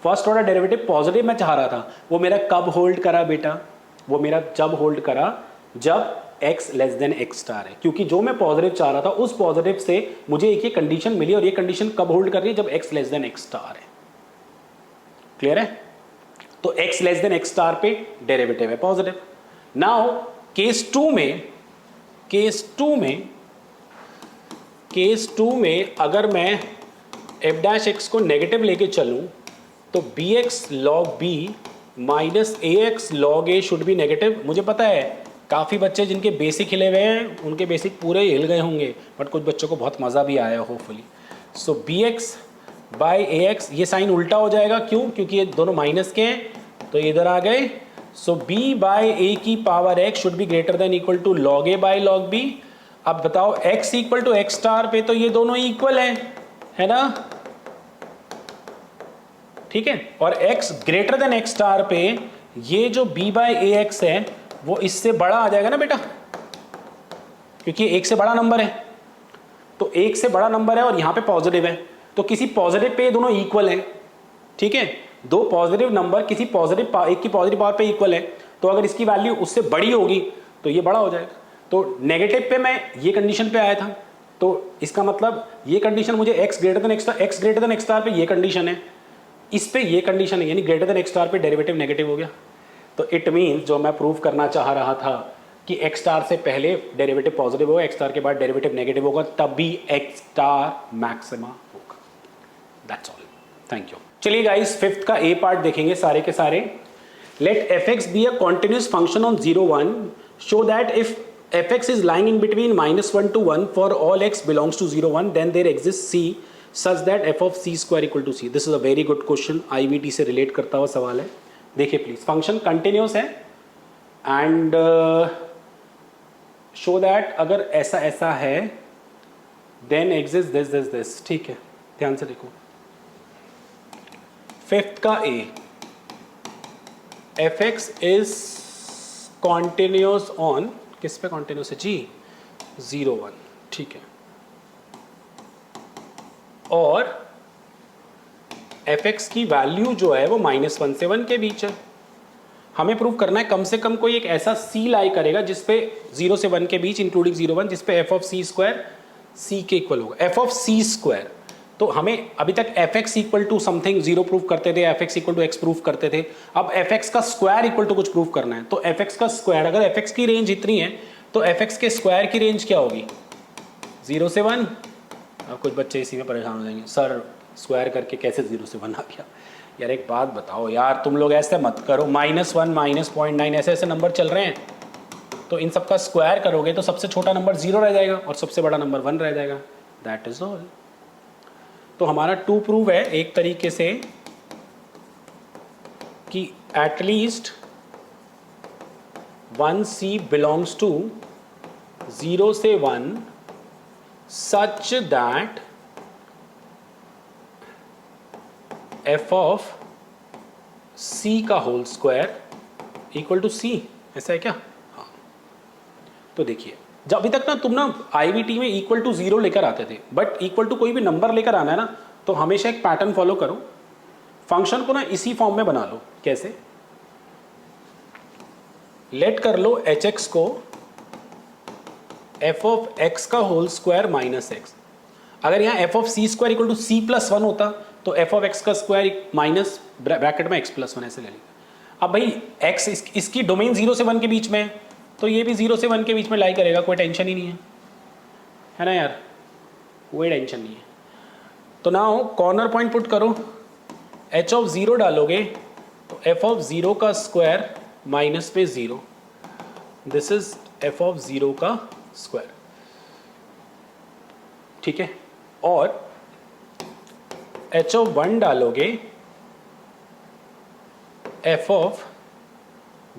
फर्स्ट ऑर्डर डेरिवेटिव पॉजिटिव मैं चाह रहा था, वो मेरा कब होल्ड करा बेटा, वो मेरा जब होल्ड करा जब x less than x star है, क्योंकि जो मैं पॉजिटिव चाह रहा था उस पॉजिटिव से मुझे एक ये कंडीशन मिली, और ये कंडीशन कब होल्ड कर रही है, जब x less than x star है। क्लियर है। तो x less than x star पे डेरिवेटिव है पॉजिटिव। नाउ केस टू में अगर मैं f डैश एक्स को नेगेटिव लेके चलूं तो bx log b minus ax log a should be negative. मुझे पता है काफ़ी बच्चे जिनके बेसिक हिले हुए हैं उनके बेसिक पूरे हिल गए होंगे, बट कुछ बच्चों को बहुत मज़ा भी आया होपफुली। सो bx बाय ए एक्स, ये साइन उल्टा हो जाएगा, क्यों? क्योंकि ये दोनों माइनस के हैं तो ये इधर आ गए। सो बी बाय ए की power x should be greater than equal to log a by log b. अब बताओ x equal to x star पे तो ये दोनों इक्वल है ना, ठीक है। और x greater then x star पे ये जो b बाय ए एक्स है वो इससे बड़ा आ जाएगा ना बेटा, क्योंकि एक से बड़ा नंबर है। तो एक से बड़ा नंबर है और यहां पे पॉजिटिव है, तो किसी पॉजिटिव पे ये दोनों इक्वल हैं, ठीक है। दो पॉजिटिव नंबर किसी पॉजिटिव एक की पॉजिटिव पावर पे इक्वल है, तो अगर इसकी वैल्यू उससे बड़ी होगी तो ये बड़ा हो जाएगा। तो नेगेटिव पे मैं ये कंडीशन पे आया था, तो इसका मतलब ये कंडीशन मुझे x greater then x star पे ये कंडीशन है, इस पे ये कंडीशन है, यानी ग्रेटर देन एक्स स्टार पे डेरिवेटिव नेगेटिव हो गया। तो इट मीन्स जो मैं प्रूव करना चाह रहा था कि एक्स स्टार से पहले डेरिवेटिव पॉजिटिव होगा, एक्स स्टार के बाद डेरिवेटिव नेगेटिव होगा, तब भी एक्स स्टार मैक्सिमा होगा। That's all, thank you. चलिए गाइस, फिफ्थ का ए पार्ट देखेंगे सारे के सारे। Let f x be a continuous function on 0 1, show that if fx is lying in between -1 to 1 for all x belongs to 0 1, then there exists c such that f of c square equal to c. This is a very good question, IVT से relate करता हुआ सवाल है। देखिए please, function continuous है and show that अगर ऐसा ऐसा है then exist this this this, ठीक है। ध्यान से देखो, फिफ्थ का a, f x is continuous on, किस पे कॉन्टिन्यूस है जी? 0 1, ठीक है। और एफ एक्स की वैल्यू जो है वो -1 से 1 के बीच है। हमें प्रूव करना है कम से कम कोई एक ऐसा c लाई करेगा जिसपे 0 से 1 के बीच इंक्लूडिंग 0 1, जिसपे f of c square c के इक्वल होगा, एफ ऑफ सी स्क्वायर। तो हमें अभी तक f x equal to something 0 prove करते थे, f x equal to x prove करते थे। अब एफ एक्स का स्क्वायर इक्वल टू कुछ प्रूव करना है, तो एफ एक्स का स्क्वायर, अगर एफ एक्स की रेंज इतनी है तो एफ एक्स के स्क्वायर की रेंज क्या होगी? 0 से 1। अब कुछ बच्चे इसी में परेशान हो जाएंगे, सर स्क्वायर करके कैसे 0 से 1 आ गया? यार एक बात बताओ यार, तुम लोग ऐसे मत करो, -1 -0.9 ऐसे ऐसे नंबर चल रहे हैं, तो इन सबका स्क्वायर करोगे तो सबसे छोटा नंबर 0 रह जाएगा और सबसे बड़ा नंबर 1 रह जाएगा। That is all. तो हमारा 2 प्रूव है एक तरीके से कि एटलीस्ट 1c बिलोंग्स टू 0 से 1 such that f of c का whole square equal to c। ऐसा है क्या? हाँ। तो देखिए, जब अभी तक ना तुम ना IVT में इक्वल टू 0 लेकर आते थे, बट इक्वल टू कोई भी नंबर लेकर आना है ना, तो हमेशा एक पैटर्न फॉलो करो, फंक्शन को ना इसी फॉर्म में बना लो। कैसे? लेट कर लो hx को f ऑफ x का होल स्क्वायर माइनस x। अगर यहाँ f of c square equal to c plus 1 होता तो f ऑफ x का स्क्वायर माइनस ब्रैकेट में x प्लस 1 ऐसे ले लेंगे। अब भाई x इसकी डोमेन 0 से 1 के बीच में है, तो ये भी 0 से 1 के बीच में लाई करेगा, कोई टेंशन ही नहीं है ना यार, कोई टेंशन नहीं है। तो नाउ कॉर्नर पॉइंट पुट करो, h ऑफ 0 डालोगे तो f ऑफ 0 का स्क्वायर माइनस पे 0, दिस इज f ऑफ 0 का स्क्वायर, ठीक है। और h ऑफ 1 डालोगे, f ऑफ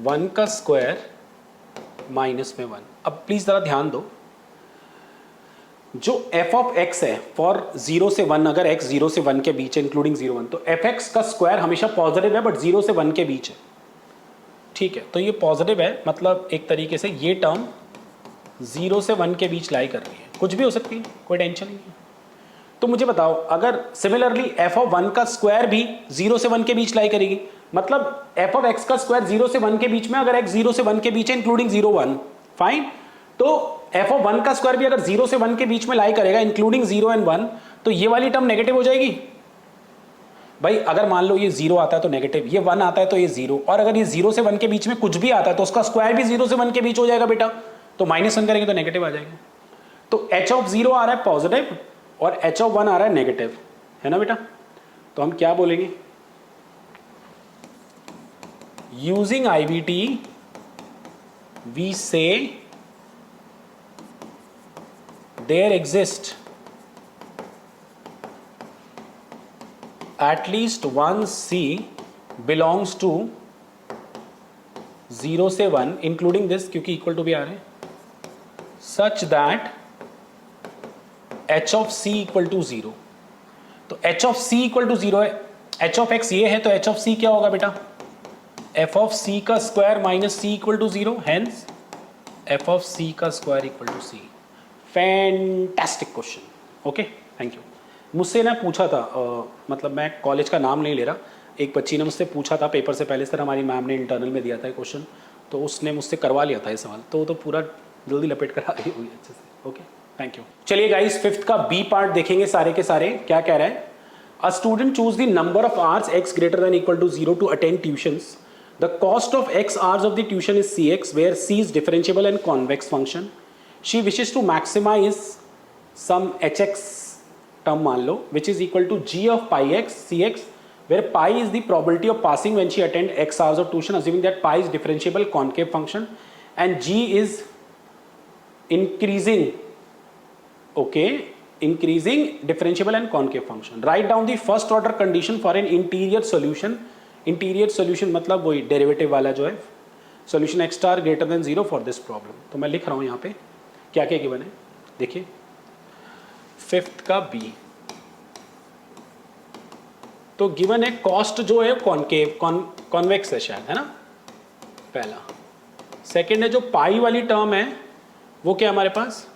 1 का स्क्वायर माइनस में 1। अब प्लीज जरा ध्यान दो, जो f ऑफ x है फॉर 0 से 1, अगर x 0 से 1 के बीच है इंक्लूडिंग 0 1, तो fx का स्क्वायर हमेशा पॉजिटिव है बट 0 से 1 के बीच है, ठीक है। तो ये पॉजिटिव है, मतलब एक तरीके से ये टर्म 0 से 1 के बीच लाई कर रही है, कुछ भी हो सकती है, कोई टेंशन नहीं है। तो मुझे बताओ, अगर सिमिलरली f ऑफ 1 का स्क्वायर भी 0 से 1 के बीच लाई करेगी, मतलब f ऑफ x का स्क्वायर 0 से 1 के बीच में, अगर x 0 से 1 के बीच है इंक्लूडिंग 0 1, फाइन। तो f ऑफ 1 का स्क्वायर भी अगर 0 से 1 के बीच में लाई करेगा इंक्लूडिंग 0 एंड 1, तो ये वाली टर्म नेगेटिव हो जाएगी। भाई अगर मान लो ये 0 आता है तो नेगेटिव, ये 1 आता है तो ये 0, और अगर ये 0 से 1 के बीच में कुछ भी आता है तो उसका स्क्वायर भी 0 से 1 के बीच हो जाएगा बेटा, तो -1 करेंगे तो नेगेटिव आ जाएगा। तो h ऑफ 0 आ रहा है पॉजिटिव और h ऑफ 1 आ रहा है नेगेटिव, है ना बेटा। तो हम क्या बोलेंगे, using IVT we say there exist at least one c belongs to 0 से 1 इंक्लूडिंग दिस, क्योंकि इक्वल टू भी आ रहे हैं, such that h of c equal to 0। तो h of c equal to 0 है, एच ऑफ एक्स ये है, तो एच ऑफ सी क्या होगा बेटा, एफ ऑफ सी का square minus c equal to 0, hence f of c का square equal to c. Fantastic question, okay, thank you. मुझसे ना पूछा था, मतलब मैं कॉलेज का नाम नहीं ले रहा, एक बच्ची ने मुझसे पूछा था पेपर से पहले, सर हमारी मैम ने इंटरनल में दिया था क्वेश्चन, तो उसने मुझसे करवा लिया था ये सवाल, तो वो तो पूरा जल्दी लपेट कर आ गई हुई अच्छे से, ओके थैंक यू। चलिए गाइस, फिफ्थ का बी पार्ट देखेंगे सारे के सारे। क्या कह रहा है, a student choose the number of hours x greater than equal to 0 to attend tuitions. The cost of x hours of the tuition is cx, where c is differentiable and convex function. She wishes to maximize some hx term मान लो, which is equal to g of pi x cx, where pi is the probability of passing when she attend x hours of tuition, assuming that pi is differentiable concave function and g is increasing, okay, increasing differentiable and concave function. Write down the first order condition for an interior solution. Interior solution मतलब वही derivative वाला जो है, solution x star greater than 0 for this problem. तो मैं लिख रहा हूँ यहाँ पे क्या क्या गिवन है, देखिए फिफ्थ का बी। तो गिवन है कॉस्ट जो है कॉनकेव कॉन्वेक्स है शायद, है ना पहला। सेकंड है जो पाई वाली टर्म है वो क्या हमारे पास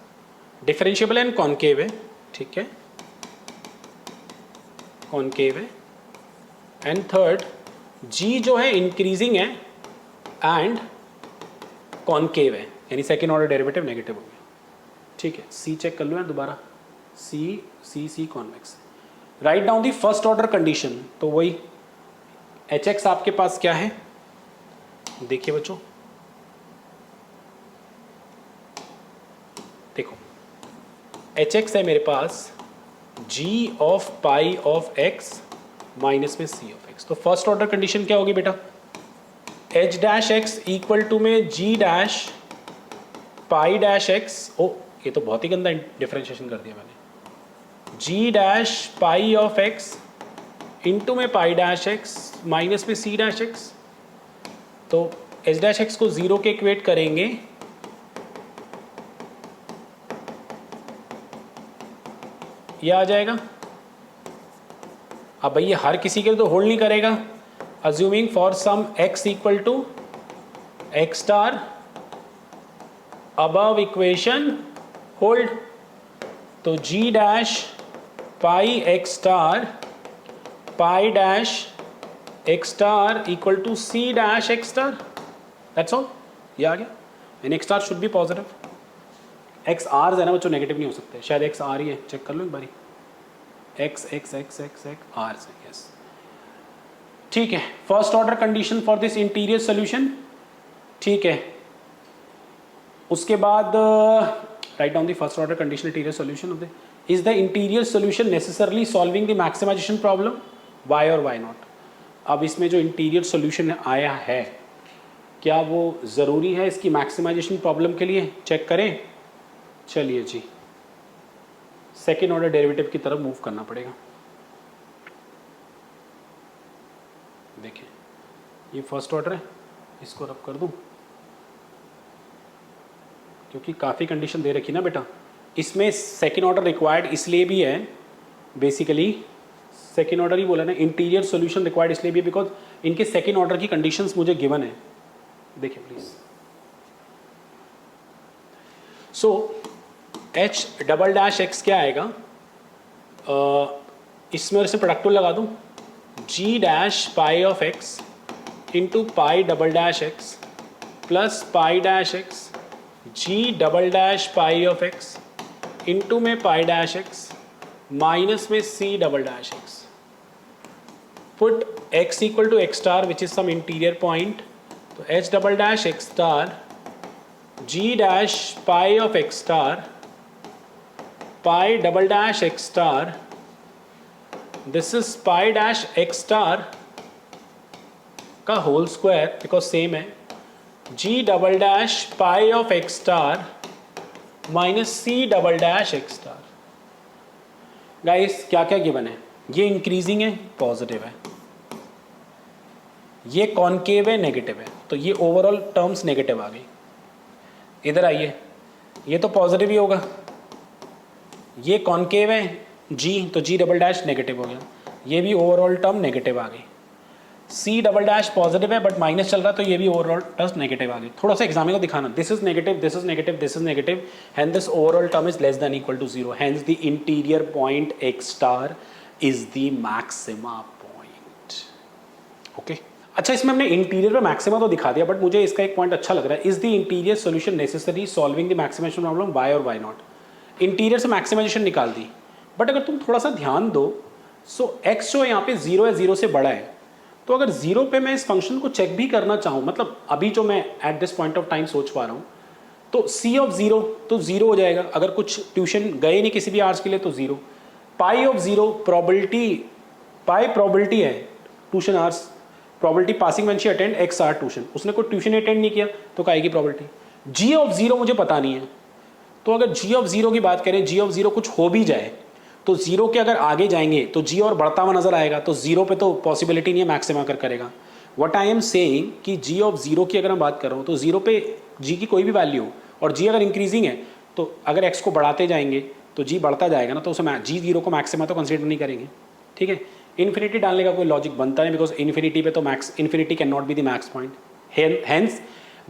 डिफरेंशिएबल एंड कॉनकेव है, ठीक है, कॉनकेव है। एंड थर्ड जी जो है इंक्रीजिंग है एंड कॉनकेव है, यानी सेकेंड ऑर्डर डेरिवेटिव नेगेटिव हो गया, ठीक है। सी चेक कर लो यार दोबारा, see see see convex. Right down the first order condition, तो वही एच एक्स आपके पास क्या है, देखिए बच्चों, देखो एच एक्स है मेरे पास g of pi of x minus में सी ऑफ एक्स। तो फर्स्ट ऑर्डर कंडीशन क्या होगी बेटा, h dash x equal to में g dash pi dash x, ओ ये तो बहुत ही गंदा डिफरेंशिएशन कर दिया मैंने, g dash pi of x into में पाई डैश एक्स माइनस में सी डैश एक्स। तो एच डैश एक्स को 0 के इक्वेट करेंगे, ये आ जाएगा। अब भाई ये हर किसी के लिए तो होल्ड नहीं करेगा, assuming for some x equal to x star above equation hold. तो g dash pi x star pi dash x star equal to c dash x star, that's all, ये आ गया। And x star should be positive, x r है ना बच्चों, negative नहीं हो सकते, शायद एक्स आर ही है, चेक कर लो एक बारी, x x x x x r से, यस ठीक है। First order condition for this interior solution, ठीक है। उसके बाद right down the first order condition interior solution of the, is the interior solution necessarily solving the maximization problem, why और why not. अब इसमें जो इंटीरियर सोल्यूशन आया है क्या वो ज़रूरी है इसकी मैक्सिमाइजेशन प्रॉब्लम के लिए, चेक करें। चलिए जी, सेकेंड ऑर्डर डेरिवेटिव की तरफ मूव करना पड़ेगा। देखिए ये फर्स्ट ऑर्डर है, इसको रब कर दूं क्योंकि काफ़ी कंडीशन दे रखी ना बेटा। इसमें सेकेंड ऑर्डर रिक्वायर्ड इसलिए भी है, बेसिकली सेकेंड ऑर्डर ही बोला ना, इंटीरियर सॉल्यूशन रिक्वायर्ड इसलिए भी बिकॉज इनके सेकेंड ऑर्डर की कंडीशंस मुझे गिवन है। देखिए please, so h double dash x क्या आएगा, इसमें से प्रोडक्टिव लगा दूं, g dash pi of x into pi double dash x plus pi dash x g double dash pi of x into में पाई डैश एक्स माइनस में c double dash x. Put x equal to x star which is some interior point, तो h double dash x star g dash pi of x star pi double dash x star, this is pi dash x star का whole square because same है, g double dash pi of x star minus c double dash x star. Guys क्या क्या given है, ये increasing है positive है, ये concave है नेगेटिव है, तो ये ओवरऑल टर्म्स नेगेटिव आ गई। इधर आइए, ये तो पॉजिटिव ही होगा, ये कॉनकेव है जी, तो जी डबल डैश नेगेटिव हो गया, ये भी ओवरऑल टर्म नेगेटिव आ गई। सी डबल डैश पॉजिटिव है बट माइनस चल रहा है, तो ये भी ओवरऑल टर्म नेगेटिव आ गई। थोड़ा सा एग्जाम को दिखाना, this is negative, this is negative, this is negative, and this overall term is less than equal to zero, hence the interior point x star is the maxima point. Okay, अच्छा इसमें हमने interior और maxima तो दिखा दिया, but मुझे इसका एक पॉइंट अच्छा लग रहा है, is the interior solution necessary solving the maximization problem why और वाई नॉट। इंटीरियर से मैक्सिमाइजेशन निकाल दी, बट अगर तुम थोड़ा सा ध्यान दो, सो एक्स जो यहाँ पे जीरो है, जीरो से बड़ा है, तो अगर जीरो पे मैं इस फंक्शन को चेक भी करना चाहूँ, मतलब अभी जो मैं at this point of time सोच पा रहा हूँ, तो सी ऑफ जीरो तो जीरो हो जाएगा, अगर कुछ ट्यूशन गए नहीं किसी भी आवर्स के लिए तो zero. Pi of zero probability, pi probability है tuition hours, probability passing when she attend x are tuition, उसने कोई ट्यूशन अटेंड नहीं किया तो क्या आएगी प्रोबेबिलिटी। जी ऑफ जीरो मुझे पता नहीं है, तो अगर जी ऑफ जीरो की बात करें, जी ऑफ जीरो कुछ हो भी जाए तो जीरो के अगर आगे जाएंगे तो जी और बढ़ता हुआ नजर आएगा, तो जीरो पे तो पॉसिबिलिटी नहीं है मैक्सिमा कर करेगा। व्हाट आई एम सेइंग कि जी ऑफ जीरो की अगर मैं बात कर रहा हूँ तो जीरो पे जी की कोई भी वैल्यू हो और जी अगर इंक्रीजिंग है, तो अगर एक्स को बढ़ाते जाएंगे तो जी बढ़ता जाएगा ना, तो उसे जी जीरो को मैक्सिमा तो कंसिडर नहीं करेंगे। ठीक है, इन्फिनिटी डालने का कोई लॉजिक बनता नहीं, बिकॉज इन्फिनिटी पे तो max, infinity can not be the max point, hence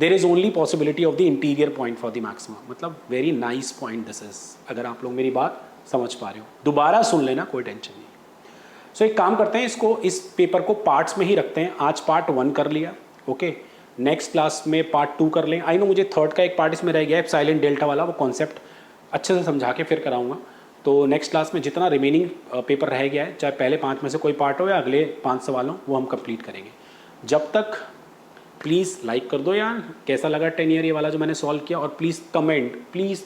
there is only possibility of the interior point for the maxima. मतलब very nice point this is, अगर आप लोग मेरी बात समझ पा रहे हो, दोबारा सुन लेना, कोई टेंशन नहीं। सो एक काम करते हैं, इसको, इस पेपर को पार्ट्स में ही रखते हैं। आज पार्ट 1 कर लिया, ओके, नेक्स्ट क्लास में पार्ट 2 कर लें। आई नो मुझे थर्ड का एक पार्ट इसमें रह गया है, साइलेंट डेल्टा वाला, वो कॉन्सेप्ट अच्छे से समझा के फिर कराऊंगा। तो नेक्स्ट क्लास में जितना रिमेनिंग पेपर रह गया है, चाहे पहले 5 में से कोई पार्ट हो या अगले 5 सवाल हो, वो हम कंप्लीट करेंगे। जब तक प्लीज़ लाइक कर दो यार, कैसा लगा 10 ईयर ये वाला जो मैंने सॉल्व किया, और प्लीज़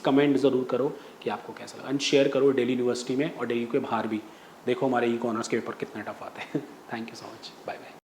कमेंट ज़रूर करो कि आपको कैसा लगा, एंड शेयर करो डेली यूनिवर्सिटी में और डेली के बाहर भी। देखो हमारे ई कॉमर्स के पेपर कितने टफ आते हैं। Thank you so much, bye bye.